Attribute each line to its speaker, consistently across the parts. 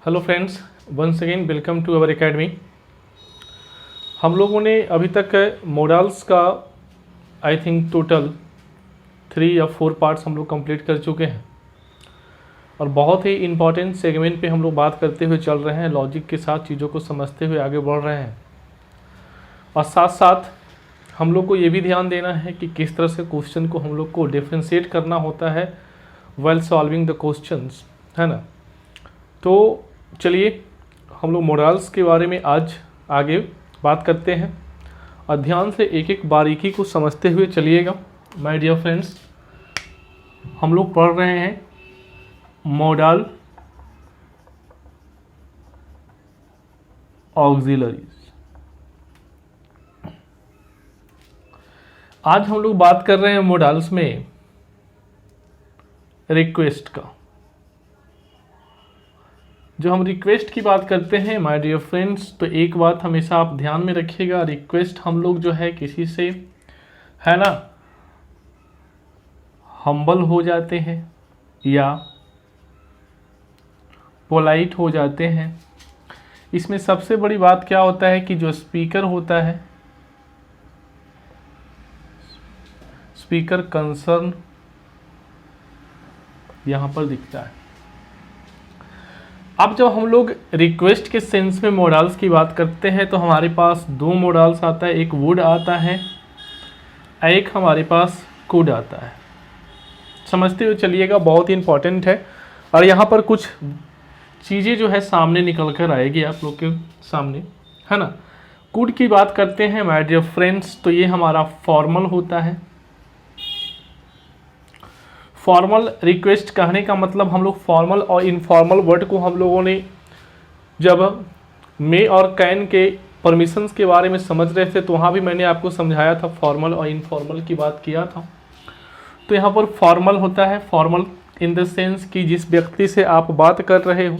Speaker 1: Hello friends, once again welcome to our academy. हम लोगों ने अभी तक मॉडल्स का आई थिंक टोटल 3 या 4 पार्ट्स हम लोग कंप्लीट कर चुके हैं और बहुत ही इम्पॉर्टेंट सेगमेंट पे हम लोग बात करते हुए चल रहे हैं। लॉजिक के साथ चीज़ों को समझते हुए आगे बढ़ रहे हैं और साथ साथ हम लोग को ये भी ध्यान देना है कि किस तरह से क्वेश्चन को हम लोग को डिफ्रेंशिएट करना होता है व्हाइल सॉल्विंग द क्वेश्चंस, है ना। तो चलिए हम लोग मॉडल्स के बारे में आज आगे बात करते हैं और ध्यान से एक एक बारीकी को समझते हुए चलिएगा। माय डियर फ्रेंड्स, हम लोग पढ़ रहे हैं मॉडल ऑक्सिलरीज। आज हम लोग बात कर रहे हैं मॉडल्स में रिक्वेस्ट का। जो हम रिक्वेस्ट की बात करते हैं माय डियर फ्रेंड्स, तो एक बात हमेशा आप ध्यान में रखिएगा, रिक्वेस्ट हम लोग जो है किसी से, है ना, हम्बल हो जाते हैं या पोलाइट हो जाते हैं। इसमें सबसे बड़ी बात क्या होता है कि जो स्पीकर होता है, स्पीकर कंसर्न यहां पर दिखता है। अब जब हम लोग रिक्वेस्ट के सेंस में मॉडल्स की बात करते हैं तो हमारे पास 2 मॉडल्स आता है, एक वुड आता है, एक हमारे पास कुड आता है। समझते हुए चलिएगा, बहुत ही इंपॉर्टेंट है और यहाँ पर कुछ चीज़ें जो है सामने निकल कर आएगी आप लोग के सामने, है ना। कुड की बात करते हैं माय डियर फ्रेंड्स, तो ये हमारा फॉर्मल होता है। फॉर्मल रिक्वेस्ट कहने का मतलब हम लोग फॉर्मल और इनफॉर्मल वर्ड को हम लोगों ने जब मे और कैन के परमिशंस के बारे में समझ रहे थे तो वहाँ भी मैंने आपको समझाया था, फॉर्मल और इनफॉर्मल की बात किया था। तो यहाँ पर फॉर्मल होता है, फॉर्मल इन द सेंस कि जिस व्यक्ति से आप बात कर रहे हो,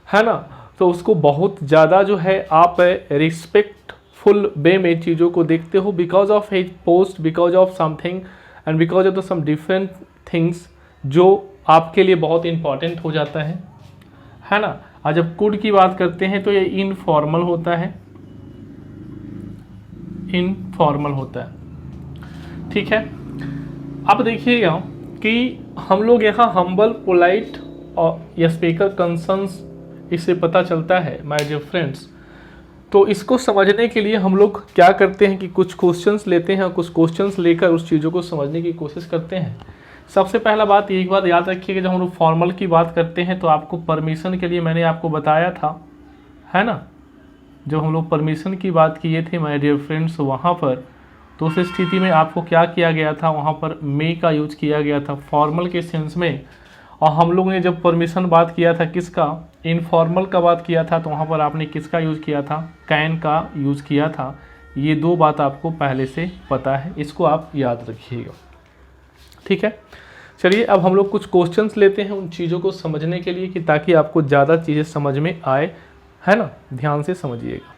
Speaker 1: है ना, तो उसको बहुत ज़्यादा जो है आप रिस्पेक्टफुल वे में चीज़ों को देखते हो, because of his post, because of something and because of the some different things जो आपके लिए बहुत इंपॉर्टेंट हो जाता है ना। आज जब कुड की बात करते हैं तो ये इनफॉर्मल होता है, इनफॉर्मल होता है, ठीक है। अब देखिएगा कि हम लोग यहाँ हम्बल, पोलाइट और या स्पीकर कंसर्न्स, इससे पता चलता है माय डियर फ्रेंड्स। तो इसको समझने के लिए हम लोग क्या करते हैं कि कुछ क्वेश्चंस लेते हैं और कुछ क्वेश्चंस लेकर उस चीज़ों को समझने की कोशिश करते हैं। सबसे पहला बात एक बात याद रखिए कि जब हम लोग फॉर्मल की बात करते हैं तो आपको परमिशन के लिए मैंने आपको बताया था, है ना, जब हम लोग परमिशन की बात किए थे माय डियर फ्रेंड्स, वहाँ पर तो उस स्थिति में आपको क्या किया गया था, वहाँ पर मे का यूज किया गया था फॉर्मल के सेंस में। और हम लोग ने जब परमिशन बात किया था किसका, इनफॉर्मल का बात किया था, तो वहाँ पर आपने किसका यूज़ किया था, कैन का यूज़ किया था। ये 2 बात आपको पहले से पता है, इसको आप याद रखिएगा, ठीक है। चलिए अब हम लोग कुछ क्वेश्चंस लेते हैं उन चीज़ों को समझने के लिए कि ताकि आपको ज़्यादा चीज़ें समझ में आए, है ना। ध्यान से समझिएगा।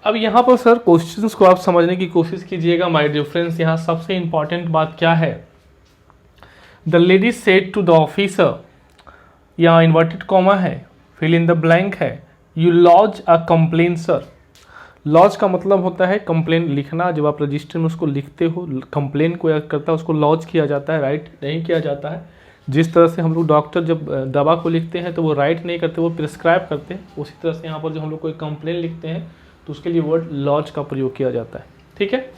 Speaker 1: अब यहाँ पर सर क्वेश्चंस को आप समझने की कोशिश कीजिएगा माय डियर फ्रेंड्स। यहाँ सबसे इंपॉर्टेंट बात क्या है, the lady said to the officer, यहाँ इन्वर्टेड कॉमा है, फिल इन द ब्लैंक है, you lodge a complain sir. Lodge का मतलब होता है कंप्लेन लिखना, जब आप रजिस्टर में उसको लिखते हो, कंप्लेन को याद करता है उसको लॉज किया जाता है, राइट नहीं किया जाता है। जिस तरह से हम लोग डॉक्टर जब दवा को लिखते हैं तो वो राइट नहीं करते, वो प्रिस्क्राइब करते हैं, उसी तरह से यहाँ पर जो हम लोग कोई कंप्लेन लिखते हैं तो उसके लिए वर्ड लॉज का प्रयोग किया जाता है, ठीक है।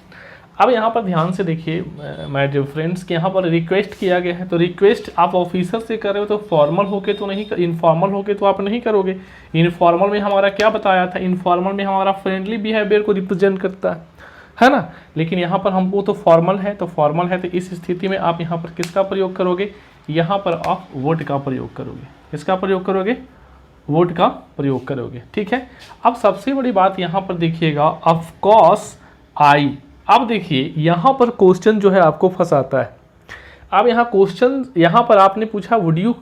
Speaker 1: अब यहाँ पर ध्यान से देखिए माय डियर फ्रेंड्स कि यहाँ पर रिक्वेस्ट किया गया है, तो रिक्वेस्ट आप ऑफिसर से कर रहे हो तो फॉर्मल होके तो नहीं, इनफॉर्मल होके तो आप नहीं करोगे। इनफॉर्मल में हमारा क्या बताया था, इनफॉर्मल में हमारा फ्रेंडली बिहेवियर को रिप्रेजेंट करता है ना। लेकिन यहाँ पर हमको तो फॉर्मल है, तो फॉर्मल है तो इस स्थिति में आप यहाँ पर किसका प्रयोग करोगे, यहाँ पर आप वुड का प्रयोग करोगे। किसका प्रयोग करोगे, वुड का प्रयोग करोगे, ठीक है। अब सबसे बड़ी बात यहाँ पर देखिएगा, ऑफ कोर्स आई। अब देखिए यहाँ पर क्वेश्चन जो है आपको फंसाता है। अब यहाँ क्वेश्चन, यहाँ पर आपने पूछा would you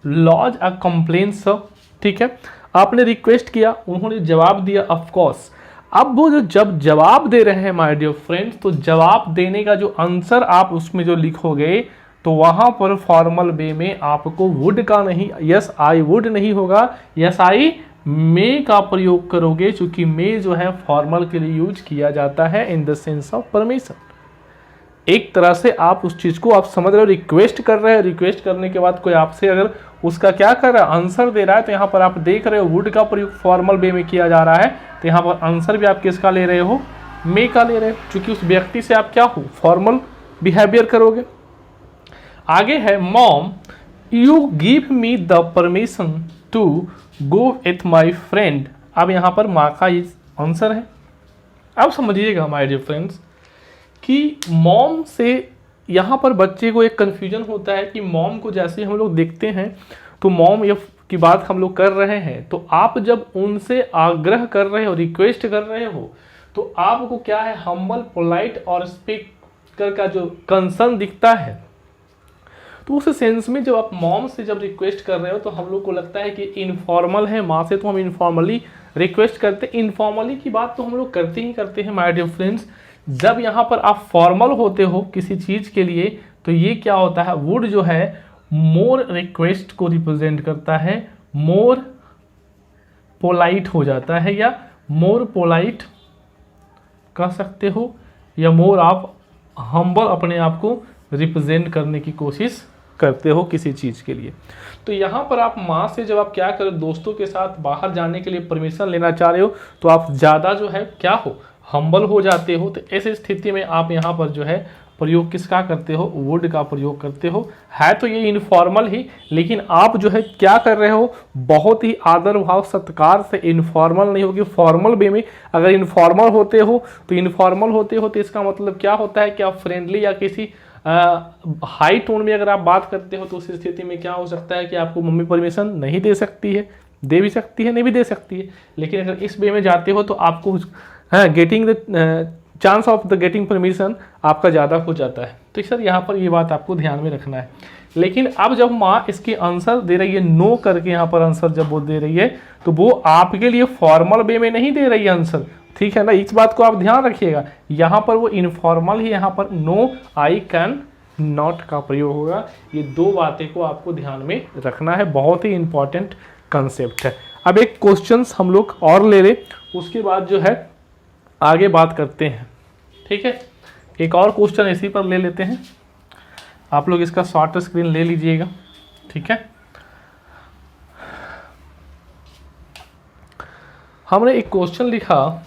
Speaker 1: lodge a complain sir, ठीक है। आपने रिक्वेस्ट किया, उन्होंने जवाब दिया ऑफ कोर्स। अब वो जो जब जवाब दे रहे हैं माय डियर फ्रेंड्स, तो जवाब देने का जो आंसर आप उसमें जो लिखोगे तो वहां पर फॉर्मल वे में आपको वुड का नहीं, यस आई वुड नहीं होगा, यस आई मे का प्रयोग करोगे, क्योंकि मे जो है फॉर्मल के लिए यूज किया जाता है in the sense of permission. एक तरह से आप उस चीज को आप समझ रहे हो, रिक्वेस्ट कर रहे हो, रिक्वेस्ट करने के बाद कोई आपसे अगर उसका क्या कर रहा है, आंसर दे रहा है, तो यहाँ पर आप देख रहे हो वुड का प्रयोग फॉर्मल वे में किया जा रहा है, तो यहाँ पर आंसर भी आप किसका ले रहे हो, मे का ले रहे हो, क्योंकि उस व्यक्ति से आप क्या हो, फॉर्मल बिहेवियर करोगे। आगे है mom you give me the permission to go with my friend. अब यहाँ पर माँ का ये आंसर है। अब समझिएगा माय डियर फ्रेंड्स कि मॉम से यहाँ पर बच्चे को एक कन्फ्यूजन होता है कि मॉम को जैसे हम लोग देखते हैं तो मॉम ये की बात हम लोग कर रहे हैं, तो आप जब उनसे आग्रह कर रहे हो, रिक्वेस्ट कर रहे हो, तो आपको क्या है, हम्बल पोलाइट और स्पीकर का जो कंसर्न दिखता है। तो उस सेंस में जब आप मॉम से जब रिक्वेस्ट कर रहे हो तो हम लोग को लगता है कि इनफॉर्मल है, माँ से तो हम इनफॉर्मली रिक्वेस्ट करते, इनफॉर्मली की बात तो हम लोग करते ही करते हैं माय डियर फ्रेंड्स। जब यहाँ पर आप फॉर्मल होते हो किसी चीज़ के लिए तो ये क्या होता है, वुड जो है मोर रिक्वेस्ट को रिप्रेजेंट करता है, मोर पोलाइट हो जाता है, या मोर पोलाइट कह सकते हो, या मोर आप हम्बल अपने आप को रिप्रेजेंट करने की कोशिश करते हो किसी चीज़ के लिए। तो यहाँ पर आप माँ से जब आप क्या करें, दोस्तों के साथ बाहर जाने के लिए परमिशन लेना चाह रहे हो, तो आप ज़्यादा जो है क्या हो, हम्बल हो जाते हो। तो ऐसी स्थिति में आप यहाँ पर जो है प्रयोग किसका करते हो, वुड का प्रयोग करते हो। है तो ये इनफॉर्मल ही, लेकिन आप जो है क्या कर रहे हो, बहुत ही आदर भाव सत्कार से, इनफॉर्मल नहीं होगी, फॉर्मल वे में। अगर इनफॉर्मल होते हो तो इसका मतलब क्या होता है कि आप फ्रेंडली या किसी हाई टोन में अगर आप बात करते हो तो उस स्थिति में क्या हो सकता है कि आपको मम्मी परमिशन नहीं दे सकती है, दे भी सकती है, नहीं भी दे सकती है। लेकिन अगर इस वे में जाते हो तो आपको getting the chance of the getting permission आपका ज़्यादा हो जाता है। तो सर यहाँ पर ये बात आपको ध्यान में रखना है। लेकिन अब जब माँ इसकी आंसर दे रही है, नो करके यहाँ पर आंसर जब वो दे रही है, तो वो आपके लिए फॉर्मल वे में नहीं दे रही है आंसर, ठीक है ना, इस बात को आप ध्यान रखिएगा। यहाँ पर वो इनफॉर्मल ही, यहाँ पर नो आई कैन नॉट का प्रयोग होगा। ये दो बातें को आपको ध्यान में रखना है, बहुत ही इंपॉर्टेंट कंसेप्ट है। अब एक क्वेश्चन हम लोग और ले ले, उसके बाद जो है आगे बात करते हैं, ठीक है। एक और क्वेश्चन इसी पर ले लेते हैं, आप लोग इसका शॉर्ट स्क्रीन ले लीजिएगा, ठीक है। हमने एक क्वेश्चन लिखा,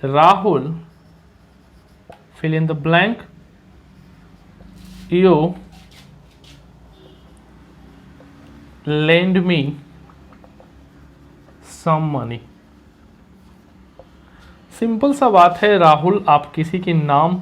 Speaker 1: Rahul fill in the blank, you lend me some money. Simple सा बात है, राहुल आप किसी के नाम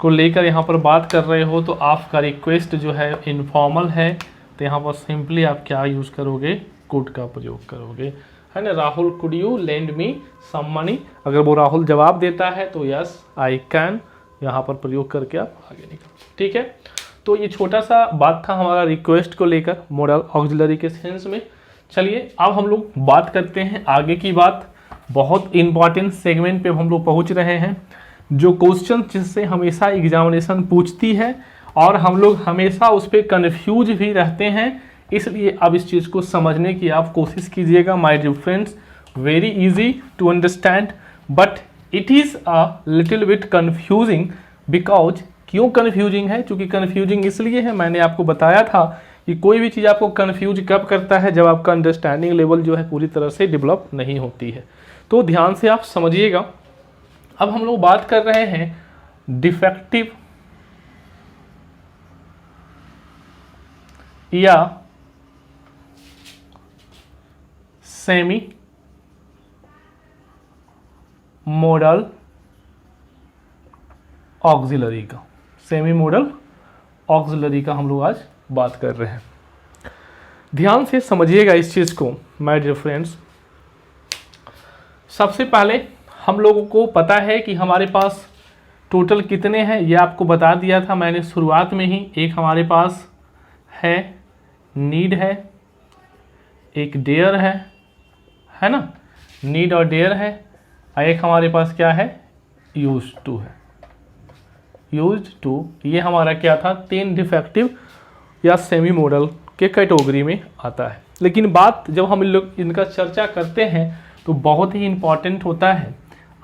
Speaker 1: को लेकर यहाँ पर बात कर रहे हो, तो आपका रिक्वेस्ट जो है इनफॉर्मल है, तो यहाँ पर सिंपली आप क्या यूज़ करोगे, कुड का प्रयोग करोगे, है ना। Rahul could you lend me some money, अगर वो राहुल जवाब देता है तो यस आई कैन यहाँ पर प्रयोग करके आप आगे निकलो, ठीक है। तो ये छोटा सा बात था हमारा रिक्वेस्ट को लेकर मॉडल ऑक्सिलरी के सेंस में। चलिए अब हम लोग बात करते हैं आगे की बात। बहुत इंपॉर्टेंट सेगमेंट पे हम लोग पहुंच रहे हैं, जो क्वेश्चन जिससे हमेशा एग्जामिनेशन पूछती है और हम लोग हमेशा उस पर कन्फ्यूज भी रहते हैं। इसलिए अब इस चीज़ को समझने की आप कोशिश कीजिएगा my dear friends. Very easy to understand but it is a little bit confusing. Because क्यों कन्फ्यूजिंग है, क्योंकि कन्फ्यूजिंग इसलिए है, मैंने आपको बताया था कि कोई भी चीज़ आपको कन्फ्यूज कब करता है, जब आपका अंडरस्टैंडिंग लेवल जो है पूरी तरह से डेवलप नहीं होती है। तो ध्यान से आप समझिएगा। अब हम लोग बात कर रहे हैं डिफेक्टिव या सेमी मॉडल ऑक्सिलरी का, सेमी मॉडल ऑक्सिलरी का हम लोग आज बात कर रहे हैं। ध्यान से समझिएगा इस चीज़ को माय डियर फ्रेंड्स। सबसे पहले हम लोगों को पता है कि हमारे पास टोटल कितने हैं, ये आपको बता दिया था मैंने शुरुआत में ही। एक हमारे पास है नीड है, एक डेयर है ना, नीड और डेयर है, और एक हमारे पास क्या है, यूज टू है। यूज्ड टू, ये हमारा क्या था, 10 डिफेक्टिव या सेमी मॉडल के कैटेगरी में आता है। लेकिन बात जब हम लोग इनका चर्चा करते हैं तो बहुत ही इम्पॉर्टेंट होता है।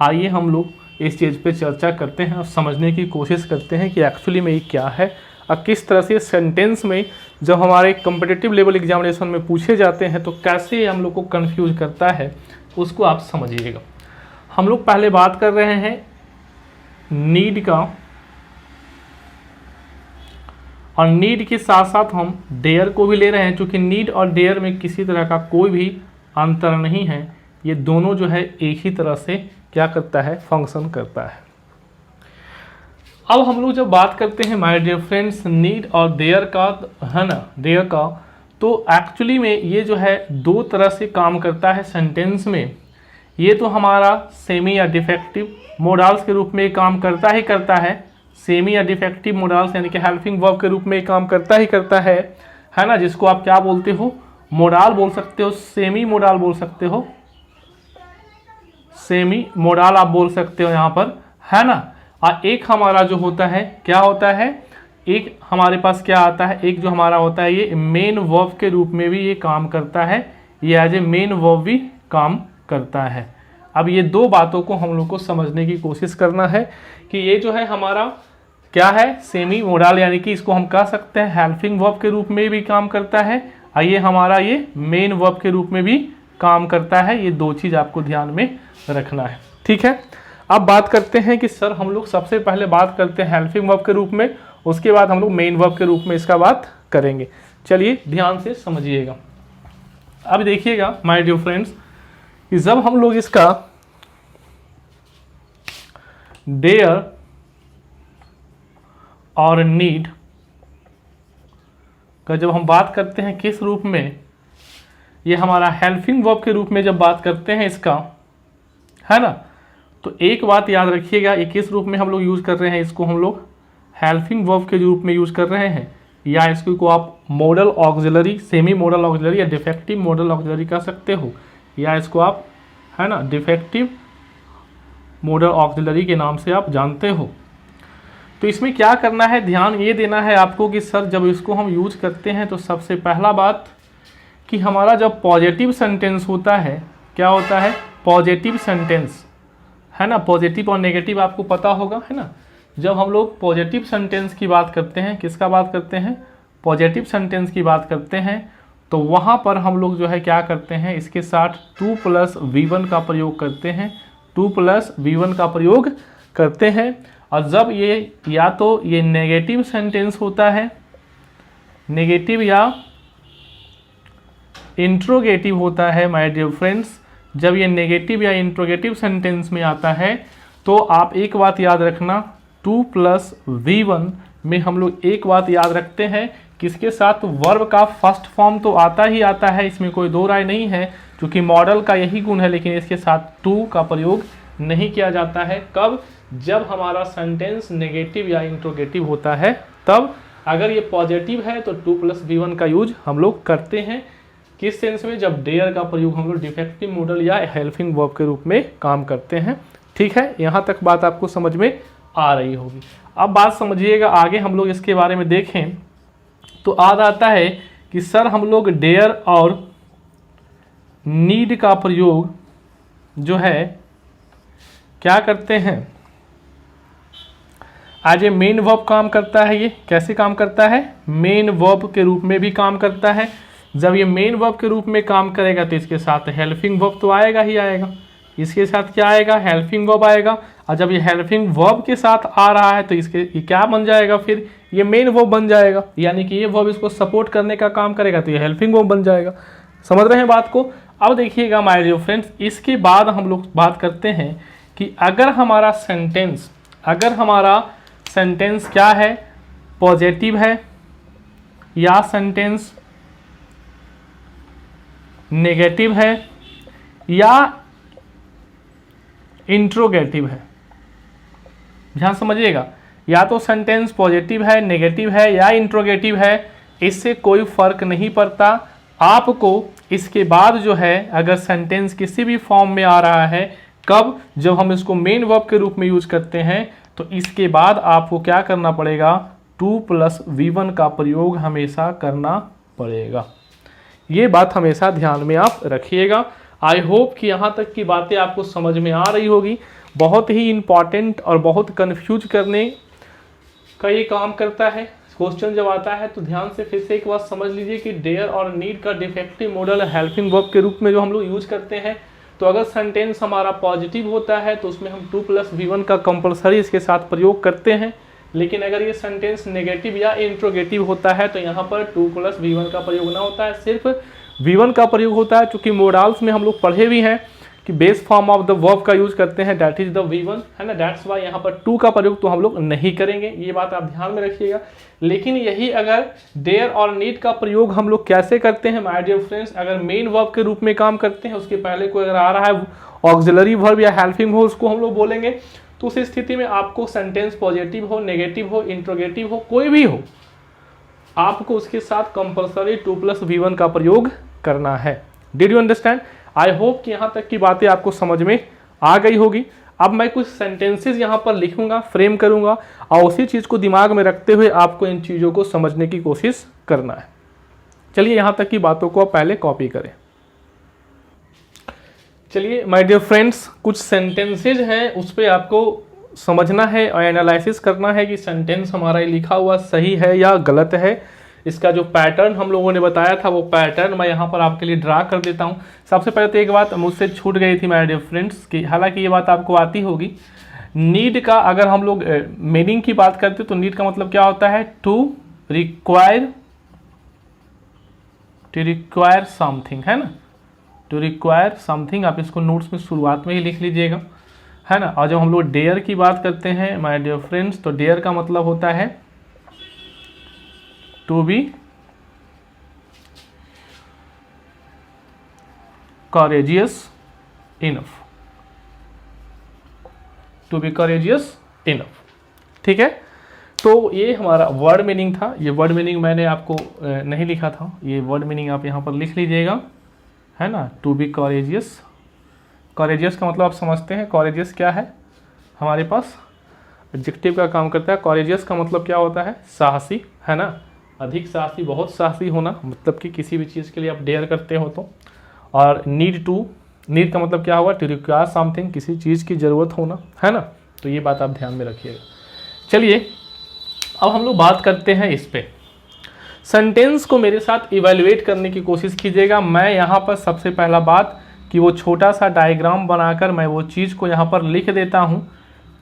Speaker 1: आइए हम लोग इस चीज़ पे चर्चा करते हैं और समझने की कोशिश करते हैं कि एक्चुअली में ये क्या है और किस तरह से सेंटेंस में जब हमारे कम्पिटिटिव लेवल एग्जामिनेशन में पूछे जाते हैं तो कैसे हम लोग को कंफ्यूज करता है, उसको आप समझिएगा। हम लोग पहले बात कर रहे हैं नीड का, और नीड के साथ साथ हम डेयर को भी ले रहे हैं, क्योंकि नीड और डेयर में किसी तरह का कोई भी अंतर नहीं है, ये दोनों जो है एक ही तरह से क्या करता है, फंक्शन करता है। अब हम लोग जब बात करते हैं माय डियर फ्रेंड्स नीड और डेयर का, है ना, डेयर का, तो एक्चुअली में ये जो है दो तरह से काम करता है सेंटेंस में। ये तो हमारा सेमी या डिफेक्टिव मोडाल्स के रूप में काम करता ही करता है, सेमी या डिफेक्टिव मोडाल्स यानी कि हेल्पिंग वर्ब के रूप में काम करता ही करता है ना, जिसको आप क्या बोलते हो, मोडाल बोल सकते हो, सेमी मोडाल बोल सकते हो, सेमी मोडाल आप बोल सकते हो यहाँ पर, है ना। और एक हमारा जो होता है क्या होता है, एक हमारे पास क्या आता है, एक जो हमारा होता है ये मेन वर्ब के रूप में भी ये काम करता है, ये एज ए मेन वर्ब भी काम करता है। अब ये दो बातों को हम लोग को समझने की कोशिश करना है कि ये जो है हमारा क्या है, सेमी मोडाल यानी कि इसको हम कह सकते हैं हेल्पिंग वर्ब के रूप में भी काम करता है, और ये हमारा ये मेन वर्ब के रूप में भी काम करता है। ये दो चीज़ आपको ध्यान में रखना है, ठीक है। अब बात करते हैं कि सर हम लोग सबसे पहले बात करते हैं हेल्पिंग वर्ब के रूप में, उसके बाद हम लोग मेन वर्ब के रूप में इसका बात करेंगे। चलिए ध्यान से समझिएगा। अब देखिएगा माय डियर फ्रेंड्स कि जब हम लोग इसका डेयर और नीड का जब हम बात करते हैं किस रूप में, ये हमारा हेल्पिंग वर्ब के रूप में जब बात करते हैं इसका, है ना, तो एक बात याद रखिएगा, ये किस रूप में हम लोग यूज़ कर रहे हैं, इसको हम लोग हेल्पिंग वर्ब के रूप में यूज़ कर रहे हैं, या इसको आप model auxiliary, semi model auxiliary या डिफेक्टिव मॉडल ऑक्सिलरी कह सकते हो, या इसको आप, है ना, डिफेक्टिव मॉडल ऑक्सिलरी के नाम से आप जानते हो। तो इसमें क्या करना है, ध्यान ये देना है आपको कि सर जब इसको हम यूज करते हैं तो सबसे पहला बात कि हमारा जब पॉजिटिव सेंटेंस होता है, क्या होता है, पॉजिटिव सेंटेंस, है ना, पॉजिटिव और नेगेटिव आपको पता होगा, है ना। जब हम लोग पॉजिटिव सेंटेंस की बात करते हैं, किसका बात करते हैं, पॉजिटिव सेंटेंस की बात करते हैं, तो वहाँ पर हम लोग जो है क्या करते हैं, इसके साथ 2+V1 का प्रयोग करते हैं, 2+V1 का प्रयोग करते हैं। और जब ये या तो ये नेगेटिव सेंटेंस होता है, नेगेटिव या इंट्रोगेटिव होता है माय डियर फ्रेंड्स, जब ये नेगेटिव या इंट्रोगेटिव सेंटेंस में आता है तो आप एक बात याद रखना, 2+V1 में हम लोग एक बात याद रखते हैं, किसके साथ, वर्ब का फर्स्ट फॉर्म तो आता ही आता है, इसमें कोई दो राय नहीं है, क्योंकि मॉडल का यही गुण है, लेकिन इसके साथ 2 का प्रयोग नहीं किया जाता है। कब, जब हमारा सेंटेंस नेगेटिव या इंट्रोगेटिव होता है तब। अगर ये पॉजिटिव है तो 2+V1 का यूज हम लोग करते हैं, किस सेंस में, जब डेयर का प्रयोग हम लोग डिफेक्टिव मॉडल या हेल्पिंग वर्ब के रूप में काम करते हैं, ठीक है। यहाँ तक बात आपको समझ में आ रही होगी। अब बात समझिएगा, आगे हम लोग इसके बारे में देखें तो आता है कि सर हम लोग डेयर और नीड का प्रयोग जो है क्या करते हैं, एज ए मेन वर्ब काम करता है। ये कैसे काम करता है, मेन वर्ब के रूप में भी काम करता है। जब ये मेन वर्ब के रूप में काम करेगा तो इसके साथ हेल्पिंग वर्ब तो आएगा ही आएगा, इसके साथ क्या आएगा, हेल्पिंग वर्ब आएगा। और जब ये हेल्पिंग वर्ब के साथ आ रहा है तो इसके ये क्या बन जाएगा, फिर ये मेन वर्ब बन जाएगा, यानी कि ये वर्ब इसको सपोर्ट करने का काम करेगा तो ये हेल्पिंग वर्ब बन जाएगा। समझ रहे हैं बात को। अब देखिएगा माय डियर फ्रेंड्स, इसके बाद हम लोग बात करते हैं कि अगर हमारा सेंटेंस क्या है, पॉजिटिव है या सेंटेंस नेगेटिव है या इंट्रोगेटिव है, ध्यान समझिएगा, या तो सेंटेंस पॉजिटिव है, नेगेटिव है या इंट्रोगेटिव है, इससे कोई फर्क नहीं पड़ता। आपको इसके बाद जो है अगर सेंटेंस किसी भी फॉर्म में आ रहा है, कब, जब हम इसको मेन वर्ब के रूप में यूज करते हैं, तो इसके बाद आपको क्या करना पड़ेगा, 2 + V1 का प्रयोग हमेशा करना पड़ेगा। ये बात हमेशा ध्यान में आप रखिएगा। आई होप कि यहाँ तक की बातें आपको समझ में आ रही होगी। बहुत ही इंपॉर्टेंट और बहुत कंफ्यूज करने का ये काम करता है। क्वेश्चन जब आता है तो ध्यान से फिर से एक बात समझ लीजिए कि डेयर और नीड का डिफेक्टिव मॉडल हेल्पिंग वर्ब के रूप में जो हम लोग यूज करते हैं, तो अगर सेंटेंस हमारा पॉजिटिव होता है तो उसमें हम 2 + V1 का कंपलसरी इसके साथ प्रयोग करते हैं। लेकिन अगर ये सेंटेंस नेगेटिव या इंट्रोगेटिव होता है तो यहाँ पर 2 + V1 का प्रयोग ना होता है, सिर्फ V1 का प्रयोग होता है। चूंकि मोडाल्स में हम लोग पढ़े भी हैं कि base form of the verb का यूज करते हैं, दैट इज द V1, है ना। दैट्स वाई यहाँ पर 2 का प्रयोग तो हम लोग नहीं करेंगे, ये बात आप ध्यान में रखिएगा। लेकिन यही अगर देयर और नीड का प्रयोग हम लोग कैसे करते हैं माय डियर फ्रेंड्स, अगर मेन वर्ब के रूप में काम करते हैं, उसके पहले कोई अगर आ रहा है ऑक्सिलरी वर्ब या हेल्पिंग हो, उसको हम लोग बोलेंगे। तो उस स्थिति में आपको सेंटेंस पॉजिटिव हो, नेगेटिव हो, इंट्रोगेटिव हो, कोई भी हो, आपको उसके साथ कंपल्सरी 2 + V1 का प्रयोग करना है। Did you understand? I hope कि यहाँ तक की बातें आपको समझ में आ गई होगी। अब मैं कुछ सेंटेंसेस यहाँ पर लिखूंगा, फ्रेम करूंगा, और उसी चीज़ को दिमाग में रखते हुए आपको इन चीज़ों को समझने की कोशिश करना है। चलिए यहाँ तक की बातों को आप पहले कॉपी करें। चलिए माय डियर फ्रेंड्स, कुछ सेंटेंसेज हैं उस पर आपको समझना है और एनालिसिस करना है कि सेंटेंस हमारा लिखा हुआ सही है या गलत है। इसका जो पैटर्न हम लोगों ने बताया था वो पैटर्न मैं यहाँ पर आपके लिए ड्रा कर देता हूँ। सबसे पहले तो एक बात मुझसे छूट गई थी माय डियर फ्रेंड्स कि हालांकि ये बात आपको आती होगी, नीड का अगर हम लोग मीनिंग की बात करते हैं तो नीड का मतलब क्या होता है, टू रिक्वायर समथिंग, है ना, टू रिक्वायर समथिंग। आप इसको नोट्स में शुरुआत में ही लिख लीजिएगा, है ना। और जब हम लोग डेयर की बात करते हैं माय डियर फ्रेंड्स, तो डेयर का मतलब होता है to be courageous enough, to be courageous enough, ठीक है। तो ये हमारा वर्ड मीनिंग था। ये वर्ड मीनिंग मैंने आपको नहीं लिखा था, ये वर्ड मीनिंग आप यहाँ पर लिख लीजिएगा, है ना। टू बी courageous, courageous का मतलब आप समझते हैं, courageous क्या है, हमारे पास एडजेक्टिव का काम करता है। courageous का मतलब क्या होता है, साहसी, है ना, अधिक साहसी, बहुत साहसी होना, मतलब कि किसी भी चीज़ के लिए आप डेयर करते हो तो। और नीड का मतलब क्या होगा, टू रिक्वायर समथिंग, किसी चीज़ की ज़रूरत होना, है ना। तो ये बात आप ध्यान में रखिएगा। चलिए अब हम लोग बात करते हैं इस पे। सेंटेंस को मेरे साथ इवेल्युएट करने की कोशिश कीजिएगा। मैं यहाँ पर सबसे पहला बात कि वो छोटा सा डायग्राम बनाकर मैं वो चीज़ को यहाँ पर लिख देता हूँ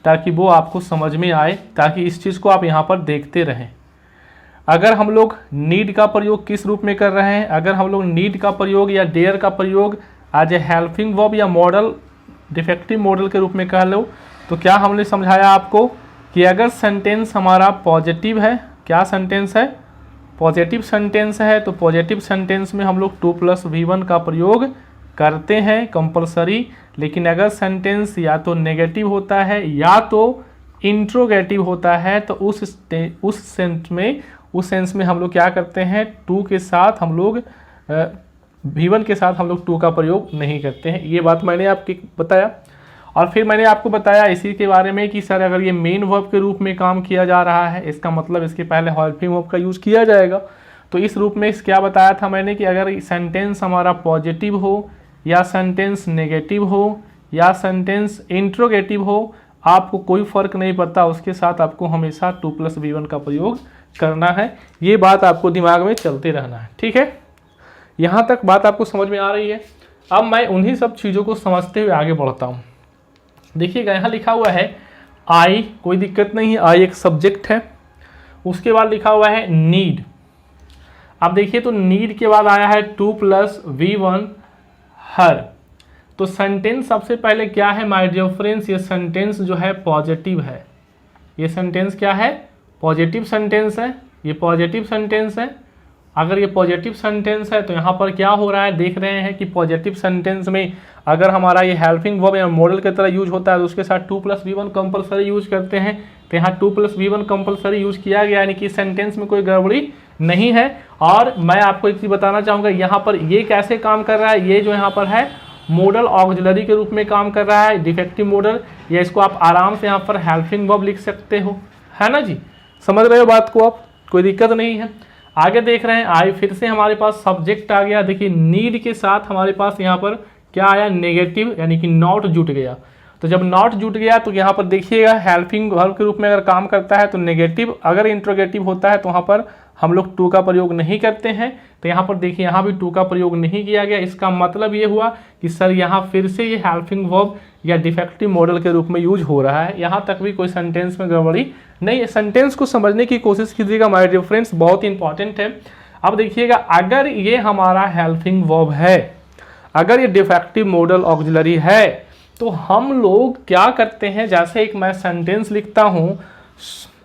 Speaker 1: ताकि वो आपको समझ में आए, ताकि इस चीज़ को आप यहाँ पर देखते रहें। अगर हम लोग नीड का प्रयोग किस रूप में कर रहे हैं, अगर हम लोग नीड का प्रयोग या डेयर का प्रयोग एज ए हेल्पिंग वर्ब या मॉडल, डिफेक्टिव मॉडल के रूप में कह लो, तो क्या हमने समझाया आपको कि अगर सेंटेंस हमारा पॉजिटिव है, क्या सेंटेंस है, पॉजिटिव सेंटेंस है, तो पॉजिटिव सेंटेंस में हम लोग 2 + V1 का प्रयोग करते हैं कंपलसरी। लेकिन अगर सेंटेंस या तो नेगेटिव होता है या तो इंट्रोगेटिव होता है तो उस सेंस में हम लोग क्या करते हैं, 2 के साथ हम लोग V1 के साथ हम लोग 2 का प्रयोग नहीं करते हैं। ये बात मैंने आपको बताया। और फिर मैंने आपको बताया इसी के बारे में कि सर अगर ये मेन वर्ब के रूप में काम किया जा रहा है, इसका मतलब इसके पहले हेल्पिंग वर्ब का यूज़ किया जाएगा। तो इस रूप में क्या बताया था मैंने कि अगर सेंटेंस हमारा पॉजिटिव हो या सेंटेंस नेगेटिव हो या सेंटेंस इंट्रोगेटिव हो, आपको कोई फ़र्क नहीं पड़ता, उसके साथ आपको हमेशा 2 + V1 का प्रयोग करना है। ये बात आपको दिमाग में चलते रहना है, ठीक है। यहाँ तक बात आपको समझ में आ रही है। अब मैं उन्हीं सब चीज़ों को समझते हुए आगे बढ़ता हूँ। देखिएगा यहाँ लिखा हुआ है आई, कोई दिक्कत नहीं है, आई एक सब्जेक्ट है। उसके बाद लिखा हुआ है नीड। अब देखिए तो नीड के बाद आया है 2 + V1 हर। तो सेंटेंस सबसे पहले क्या है माय डियर फ्रेंड्स, ये सेंटेंस जो है पॉजिटिव है। ये सेंटेंस क्या है, पॉजिटिव सेंटेंस है, ये पॉजिटिव सेंटेंस है। अगर ये पॉजिटिव सेंटेंस है तो यहाँ पर क्या हो रहा है, देख रहे हैं कि पॉजिटिव सेंटेंस में अगर हमारा ये हेल्पिंग वर्ब या मॉडल की तरह यूज होता है तो उसके साथ 2 + V1 कंपलसरी यूज करते हैं। तो यहाँ 2 + V1 कंपलसरी यूज किया गया, यानी कि सेंटेंस में कोई गड़बड़ी नहीं है। और मैं आपको एक चीज़ बताना चाहूँगा, यहाँ पर ये कैसे काम कर रहा है, ये जो यहाँ पर है मॉडल ऑक्सिलरी के रूप में काम कर रहा है, डिफेक्टिव मॉडल, या इसको आप आराम से यहाँ पर हेल्पिंग वर्ब लिख सकते हो, है ना जी। समझ रहे हो बात को आप, कोई दिक्कत नहीं है। आगे देख रहे हैं, आई फिर से हमारे पास सब्जेक्ट आ गया। देखिए नीड के साथ हमारे पास यहाँ पर क्या आया, नेगेटिव, यानी कि नॉट जुट गया। तो जब नॉट जुट गया तो यहाँ पर देखिएगा हेल्पिंग वर्ब के रूप में अगर काम करता है तो नेगेटिव, अगर इंट्रोगेटिव होता है तो वहाँ पर हम लोग टू का प्रयोग नहीं करते हैं। तो यहाँ पर देखिए यहाँ भी टू का प्रयोग नहीं किया गया। इसका मतलब ये हुआ कि सर यहाँ फिर से ये हेल्पिंग वर्ब या डिफेक्टिव मॉडल के रूप में यूज हो रहा है। यहाँ तक भी कोई सेंटेंस में गड़बड़ी नहीं है। सेंटेंस को समझने की कोशिश कीजिएगा माय डियर फ्रेंड्स, बहुत इंपॉर्टेंट है। अब देखिएगा अगर ये हमारा हेल्पिंग वर्ब है, अगर ये डिफेक्टिव मॉडल ऑक्सिलरी है, तो हम लोग क्या करते हैं, जैसे एक मैं सेंटेंस लिखता हूं,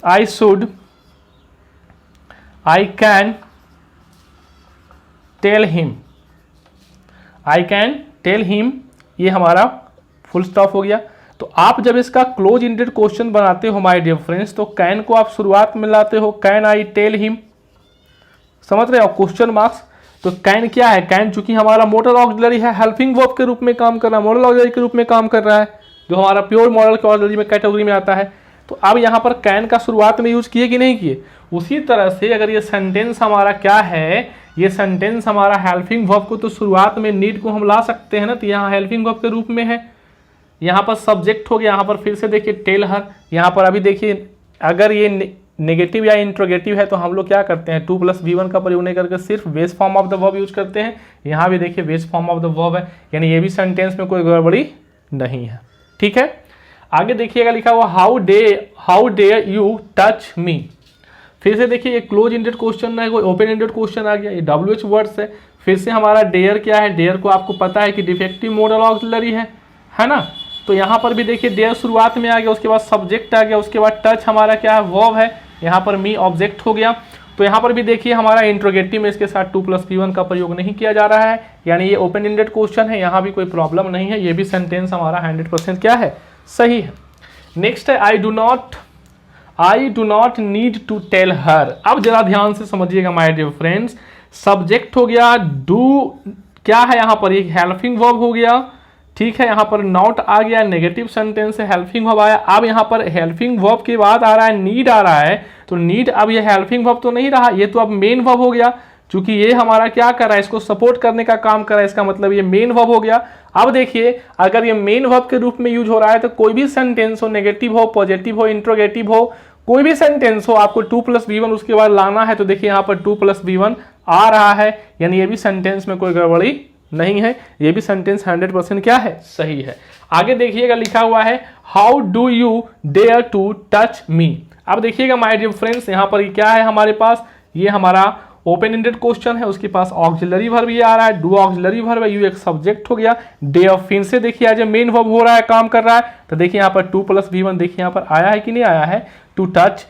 Speaker 1: आई कैन टेल हिम, ये हमारा फुल स्टॉप हो गया। तो आप जब इसका क्लोज इंडेड क्वेश्चन बनाते हो माय डियर फ्रेंड्स, तो कैन को आप शुरुआत में लाते हो, कैन आई टेल हिम, समझ रहे हो, क्वेश्चन मार्क्स। तो कैन क्या है, कैन चूंकि हमारा मॉडल ऑक्सिलरी है, हेल्पिंग वर्ब के रूप में काम कर रहा है, मॉडल ऑक्सिलरी के रूप में काम कर रहा है, जो हमारा प्योर मॉडल के ऑक्सिलरी में कैटेगरी में आता है। तो अब यहाँ पर कैन का शुरुआत में यूज किए कि नहीं किए। उसी तरह से अगर ये सेंटेंस हमारा क्या है, ये सेंटेंस हमारा हेल्पिंग वर्ब को, तो शुरुआत में नीड को हम ला सकते हैं ना, तो यहाँ हेल्पिंग वर्ब के रूप में है। यहाँ पर सब्जेक्ट हो गया, यहाँ पर फिर से देखिए टेल हर, यहाँ पर अभी देखिए अगर ये नेगेटिव या इंट्रोगेटिव है तो हम लोग क्या करते हैं, 2 + V1 का प्रयोग नहीं करके सिर्फ base form of the verb use करते हैं। यहाँ भी देखिए base form of the verb है, यानी ये भी सेंटेंस में कोई गड़बड़ी नहीं है। ठीक है, आगे देखिएगा लिखा हुआ how day you touch me. फिर से देखिए ये क्लोज इंडेड क्वेश्चन है, कोई ओपन इंडेड क्वेश्चन आ गया, ये WH वर्ड्स है। फिर से हमारा डेयर क्या है, डेयर को आपको पता है कि डिफेक्टिव मॉडल ऑक्सिलरी है ना। तो यहाँ पर भी देखिए डेयर शुरुआत में आ गया, उसके बाद सब्जेक्ट आ गया, उसके बाद टच हमारा क्या है, वर्ब है, यहाँ पर मी ऑब्जेक्ट हो गया। तो यहाँ पर भी देखिए हमारा इंट्रोगेटिव में इसके साथ 2 + V1 का प्रयोग नहीं किया जा रहा है, यानी ये ओपन इंडेड क्वेश्चन है, यहाँ भी कोई प्रॉब्लम नहीं है। ये भी सेंटेंस हमारा 100% क्या है, सही है। नेक्स्ट है I do not need to tell her. अब जरा ध्यान से समझिएगा माय डियर फ्रेंड्स, सब्जेक्ट हो गया, डू क्या है यहाँ पर, एक हेल्पिंग वर्ब हो गया, ठीक है। यहाँ पर नॉट आ गया, नेगेटिव सेंटेंस है, हेल्पिंग वर्ब आया। अब यहाँ पर हेल्पिंग वर्ब के बाद आ रहा है नीड आ रहा है, तो नीड अब ये हेल्पिंग वर्ब तो नहीं रहा, ये तो अब मेन वर्ब हो गया। चूंकि ये हमारा क्या कर रहा है, इसको सपोर्ट करने का काम कर रहा है, इसका मतलब ये मेन वर्ब हो गया। अब देखिए अगर ये मेन वर्ब के रूप में यूज हो रहा है, तो कोई भी सेंटेंस हो, नेगेटिव हो, पॉजिटिव हो, इंट्रोगेटिव हो, कोई भी सेंटेंस हो, आपको 2 + V1 उसके बाद लाना है। तो देखिए यहाँ पर 2 + V1 आ रहा है, यानी ये भी सेंटेंस में कोई गड़बड़ी नहीं है, ये भी सेंटेंस 100% क्या है, सही है। आगे देखिएगा लिखा हुआ है how do you dare to touch me. अब देखिएगा माय डियर फ्रेंड्स, यहाँ पर क्या है हमारे पास, ये हमारा ओपन इंडेड क्वेश्चन है, उसके पास ऑक्सिलरी वर्ब ये आ रहा है, डू ऑक्सिलरी वर्ब है, यू एक सब्जेक्ट हो गया, डे फिर से देखिए आज मेन वर्ब हो रहा है, काम कर रहा है। तो देखिए यहाँ पर 2 + V1 देखिए यहाँ पर आया है कि नहीं आया है, टू टच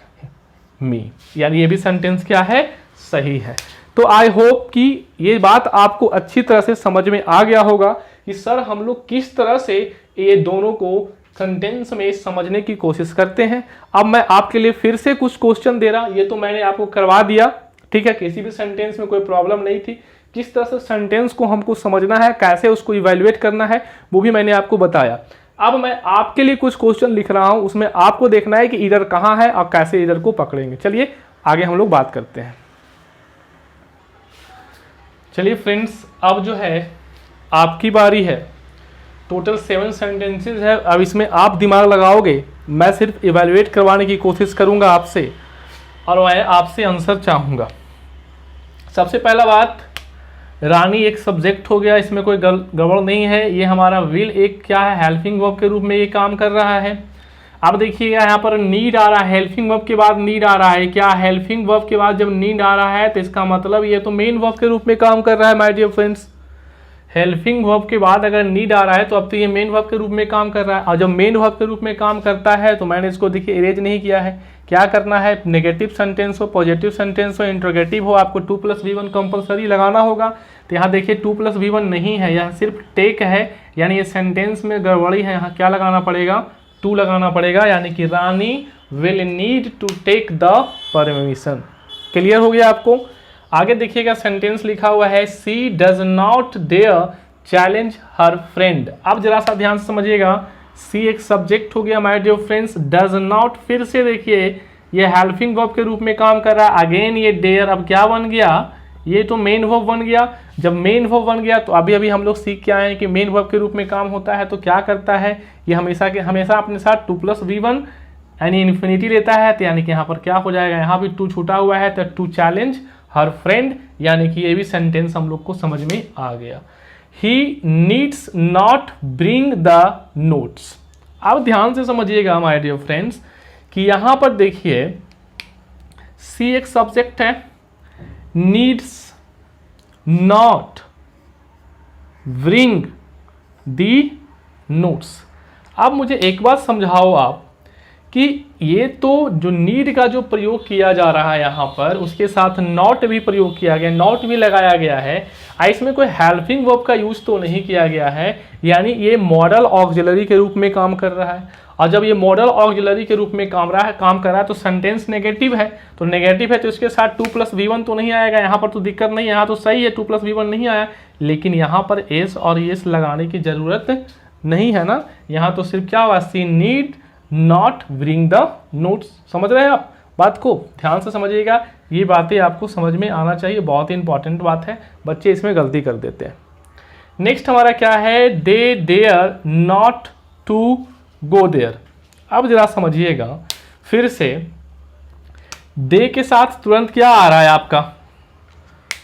Speaker 1: मी, यानी ये भी सेंटेंस क्या है, सही है। तो आई होप कि ये बात आपको अच्छी तरह से समझ में आ गया होगा कि सर हम लोग किस तरह से ये दोनों को सेंटेंस में समझने की कोशिश करते हैं। अब मैं आपके लिए फिर से कुछ क्वेश्चन दे रहा, ये तो मैंने आपको करवा दिया, ठीक है, किसी भी सेंटेंस में कोई प्रॉब्लम नहीं थी। किस तरह से सेंटेंस को हमको समझना है, कैसे उसको इवैल्यूएट करना है, वो भी मैंने आपको बताया। अब मैं आपके लिए कुछ क्वेश्चन लिख रहा हूं, उसमें आपको देखना है कि इधर कहाँ है और कैसे इधर को पकड़ेंगे। चलिए आगे हम लोग बात करते हैं। चलिए फ्रेंड्स, अब जो है आपकी बारी है। टोटल 7 सेंटेंसेस है। अब इसमें आप दिमाग लगाओगे, मैं सिर्फ इवैल्यूएट करवाने की कोशिश करूंगा आपसे, और मैं आपसे आंसर चाहूंगा। सबसे पहला बात, रानी एक सब्जेक्ट हो गया, इसमें कोई गड़बड़ नहीं है। ये हमारा विल एक क्या है, हेल्पिंग वर्ब के रूप में ये काम कर रहा है। अब देखिएगा यहाँ पर नीड आ रहा है, हेल्पिंग वर्ब के बाद नीड आ रहा है। क्या हेल्पिंग वर्ब के बाद जब नीड आ रहा है तो इसका मतलब ये तो मेन वर्ब के रूप में काम कर रहा है my dear friends. Helping verb के बाद अगर नीड आ रहा है तो अब तो ये मेन वर्ब के रूप में काम कर रहा है, और जब मेन वर्ब के रूप में काम करता है तो मैंने इसको देखिए इरेज नहीं किया है। क्या करना है, नेगेटिव सेंटेंस हो, पॉजिटिव सेंटेंस हो, इंट्रोगेटिव हो, आपको 2 + V1 कंपलसरी लगाना होगा। तो यहाँ देखिए 2 + V1 नहीं है, यहाँ सिर्फ टेक है, यानी ये सेंटेंस में गड़बड़ी है। यहाँ क्या लगाना पड़ेगा, 2 लगाना पड़ेगा, यानी कि Rani will need to take the permission. Clear हो गया आपको। आगे देखिएगा सेंटेंस लिखा हुआ है she does not dare challenge her friend. अब जरा सा ध्यान से समझिएगा, सी एक सब्जेक्ट हो गया my dear friends, does not फिर से देखिए ये हेल्पिंग वर्ब के रूप में काम कर रहा है। अगेन ये डेयर अब क्या बन गया, ये तो मेन वर्ब बन गया। जब मेन वर्ब बन गया तो अभी अभी हम लोग सीख के आए हैं कि मेन वर्ब के रूप में काम होता है तो क्या करता है, ये हमेशा के हमेशा अपने साथ 2 + V1 यानी इन्फिनिटी लेता है। तो यानी कि यहाँ पर क्या हो जाएगा, यहाँ भी 2 छूटा हुआ है तो टू चैलेंज हर फ्रेंड, यानी कि ये भी सेंटेंस हम लोग को समझ में आ गया। He needs not bring the notes. अब ध्यान से समझिएगा माय डियर फ्रेंड्स कि यहाँ पर देखिए सी एक सब्जेक्ट है, needs not bring the notes. अब मुझे एक बात समझाओ आप कि ये तो जो नीड का जो प्रयोग किया जा रहा है यहाँ पर, उसके साथ नॉट भी प्रयोग किया गया, नॉट भी लगाया गया है, इसमें कोई हेल्पिंग वर्ब का यूज तो नहीं किया गया है, यानी ये मॉडल ऑक्सिलरी के रूप में काम कर रहा है। और जब ये मॉडल ऑक्सिलरी के रूप में काम कर रहा है तो सेंटेंस नेगेटिव है, तो नेगेटिव है तो इसके साथ 2 + V1 तो नहीं आएगा। यहाँ पर तो दिक्कत नहीं है, यहाँ तो सही है 2 + V1 नहीं आया, लेकिन यहाँ पर एस और एस लगाने की जरूरत नहीं है ना। यहाँ तो सिर्फ क्या हुआ, she need not bring the notes. समझ रहे हैं आप बात को, ध्यान से समझिएगा, ये बातें आपको समझ में आना चाहिए, बहुत ही इंपॉर्टेंट बात है, बच्चे इसमें गलती कर देते हैं। नेक्स्ट हमारा क्या है, they dare not to go there. अब जरा समझिएगा फिर से, दे के साथ तुरंत क्या आ रहा है आपका,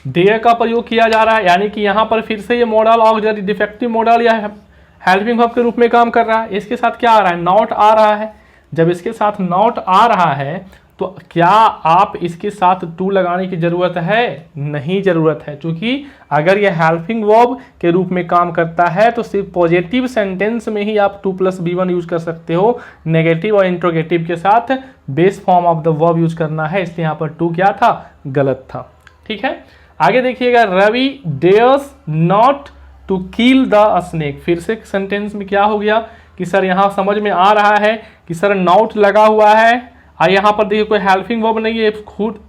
Speaker 1: देयर का प्रयोग किया जा रहा है, यानी कि यहाँ पर फिर से ये मॉडल ऑक्सिलरी डिफेक्टिव मॉडल या हेल्पिंग वर्ब के रूप में काम कर रहा है। इसके साथ क्या आ रहा है, नॉट आ रहा है। जब इसके साथ नॉट आ रहा है तो क्या आप इसके साथ टू लगाने की जरूरत है, नहीं जरूरत है, क्योंकि अगर यह हेल्पिंग वर्ब के रूप में काम करता है तो सिर्फ पॉजिटिव सेंटेंस में ही आप 2 + V1 यूज कर सकते हो, नेगेटिव और इंट्रोगेटिव के साथ base form of the verb use करना है, इसलिए यहाँ पर टू क्या था, गलत था। ठीक है, आगे देखिएगा, Ravi dares not to kill the snake. फिर से सेंटेंस में क्या हो गया कि सर यहाँ समझ में आ रहा है कि सर नॉट लगा हुआ है, और यहाँ पर देखिए कोई हेल्पिंग वर्ब नहीं है, खुद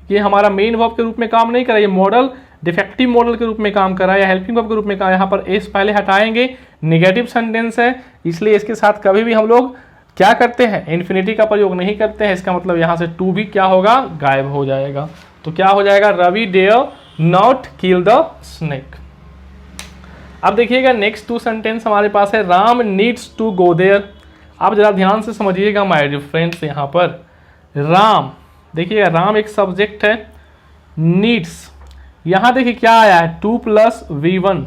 Speaker 1: ये हमारा मेन वर्ब के रूप में काम नहीं कर रहा है, ये मॉडल डिफेक्टिव मॉडल के रूप में काम कर रहा है या हेल्पिंग वर्ब के रूप में काम। यहाँ पर एस पहले हटाएंगे, नेगेटिव सेंटेंस है, इसलिए इसके साथ कभी भी हम लोग क्या करते हैं, इन्फिनिटी का प्रयोग नहीं करते हैं। इसका मतलब यहाँ से टू भी क्या होगा, गायब हो जाएगा। तो क्या हो जाएगा, Ravi dare not kill the snake. अब देखिएगा नेक्स्ट 2 सेंटेंस हमारे पास है, Ram needs to go there. आप जरा ध्यान से समझिएगा माय डियर फ्रेंड्स, यहाँ पर राम, देखिएगा राम एक सब्जेक्ट है, नीड्स, यहाँ देखिए क्या आया है 2 + V1।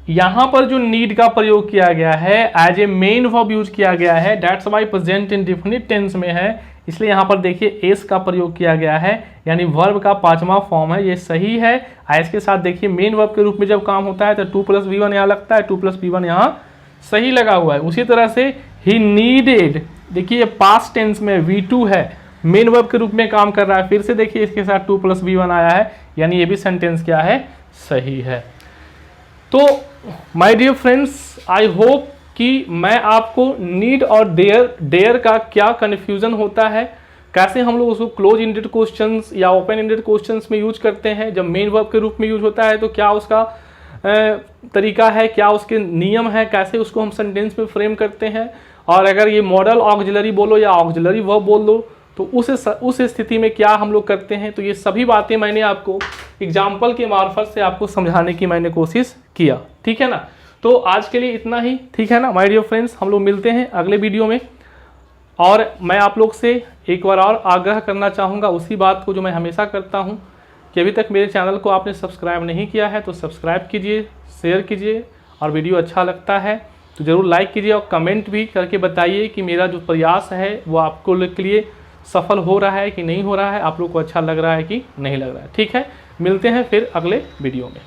Speaker 1: यहाँ पर जो नीड का प्रयोग किया गया है as a main verb use किया गया है, that's why present indefinite tense में है, इसलिए यहाँ पर देखिए एस का प्रयोग किया गया है, यानी वर्ब का 5वां फॉर्म है, ये सही है। एस के साथ देखिए मेन वर्ब के रूप में जब काम होता है तो 2 + V1 यहाँ लगता है, 2 + V1 यहाँ सही लगा हुआ है। उसी तरह से ही नीडेड, देखिए पास्ट टेंस में V2 है, मेन वर्ब के रूप में काम कर रहा है, फिर से देखिए इसके साथ 2 + V1 आया है, यानी ये भी सेंटेंस क्या है, सही है। तो my dear friends, I hope कि मैं आपको नीड और डेयर का क्या कन्फ्यूजन होता है, कैसे हम लोग उसको क्लोज इंडेड क्वेश्चंस या ओपन इंडेड क्वेश्चंस में यूज करते हैं, जब मेन वर्ब के रूप में यूज होता है तो क्या उसका तरीका है, क्या उसके नियम है, कैसे उसको हम सेंटेंस में फ्रेम करते हैं, और अगर ये मॉडल ऑक्सिलरी बोलो या ऑक्सिलरी वर्ब बोल दो तो उस स्थिति में क्या हम लोग करते हैं। तो ये सभी बातें मैंने आपको एग्जाम्पल के मार्फत से आपको समझाने की मैंने कोशिश किया, ठीक है ना। तो आज के लिए इतना ही, ठीक है ना माय डियर फ्रेंड्स, हम लोग मिलते हैं अगले वीडियो में। और मैं आप लोग से एक बार और आग्रह करना चाहूँगा उसी बात को जो मैं हमेशा करता हूँ कि अभी तक मेरे चैनल को आपने सब्सक्राइब नहीं किया है तो सब्सक्राइब कीजिए, शेयर कीजिए, और वीडियो अच्छा लगता है तो ज़रूर लाइक कीजिए और कमेंट भी करके बताइए कि मेरा जो प्रयास है वो आपको के लिए सफल हो रहा है कि नहीं हो रहा है, आप लोग को अच्छा लग रहा है कि नहीं लग रहा है। ठीक है, मिलते हैं फिर अगले वीडियो में।